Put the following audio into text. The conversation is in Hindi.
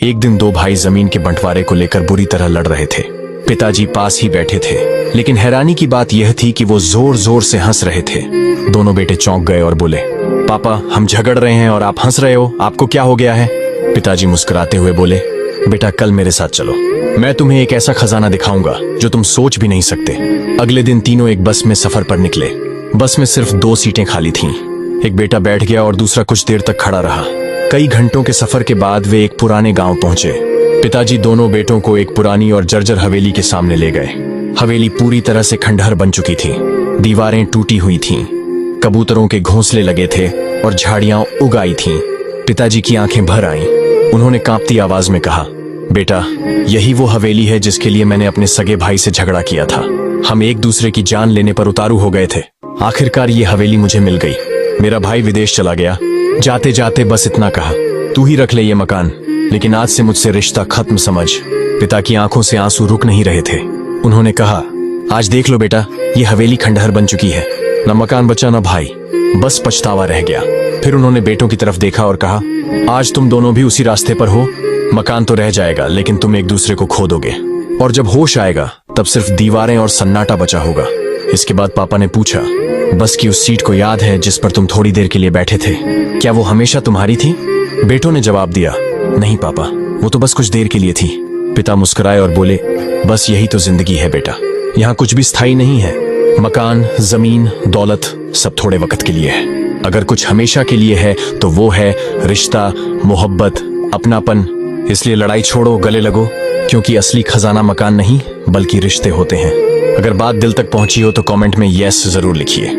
एक दिन दो भाई जमीन के बंटवारे को लेकर बुरी तरह लड़ रहे थे। पिताजी पास ही बैठे थे, लेकिन हैरानी की बात यह थी कि वो जोर जोर से हंस रहे थे। दोनों बेटे चौंक गए और बोले, पापा हम झगड़ रहे हैं और आप हंस रहे हो, आपको क्या हो गया है? पिताजी मुस्कुराते हुए बोले, बेटा कल मेरे साथ चलो, मैं तुम्हें एक ऐसा खजाना दिखाऊंगा जो तुम सोच भी नहीं सकते। अगले दिन तीनों एक बस में सफर पर निकले। बस में सिर्फ 2 सीटें खाली थीं। एक बेटा बैठ गया और दूसरा कुछ देर तक खड़ा रहा। कई घंटों के सफर के बाद वे एक पुराने गांव पहुंचे। पिताजी दोनों बेटों को एक पुरानी और जर्जर हवेली के सामने ले गए। हवेली पूरी तरह से खंडहर बन चुकी थी। दीवारें टूटी हुई थीं, कबूतरों के घोंसले लगे थे और झाड़ियां उग आई थीं। पिताजी की आंखें भर आईं। उन्होंने कांपती आवाज में कहा, बेटा यही वो हवेली है जिसके लिए मैंने अपने सगे भाई से झगड़ा किया था। हम एक दूसरे की जान लेने पर उतारू हो गए थे। आखिरकार ये हवेली मुझे मिल गई। मेरा भाई विदेश चला गया। जाते जाते बस इतना कहा, तू ही रख ले ये मकान, लेकिन आज से मुझसे रिश्ता खत्म समझ। पिता की आंखों से आंसू रुक नहीं रहे थे। उन्होंने कहा, आज देख लो बेटा, ये हवेली खंडहर बन चुकी है। न मकान बचा न भाई, बस पछतावा रह गया। फिर उन्होंने बेटों की तरफ देखा और कहा, आज तुम दोनों भी उसी रास्ते पर हो। मकान तो रह जाएगा, लेकिन तुम एक दूसरे को खो दोगे, और जब होश आएगा तब सिर्फ दीवारें और सन्नाटा बचा होगा। इसके बाद पापा ने पूछा, बस की उस सीट को याद है जिस पर तुम थोड़ी देर के लिए बैठे थे? क्या वो हमेशा तुम्हारी थी? बेटों ने जवाब दिया, नहीं पापा, वो तो बस कुछ देर के लिए थी। पिता मुस्कुराए और बोले, बस यही तो जिंदगी है बेटा, यहाँ कुछ भी स्थायी नहीं है। मकान, जमीन, दौलत सब थोड़े वक्त के लिए है। अगर कुछ हमेशा के लिए है तो वो है रिश्ता, मोहब्बत, अपनापन। इसलिए लड़ाई छोड़ो, गले लगो, क्योंकि असली खजाना मकान नहीं बल्कि रिश्ते होते हैं। अगर बात दिल तक पहुंची हो तो कमेंट में यस जरूर लिखिए।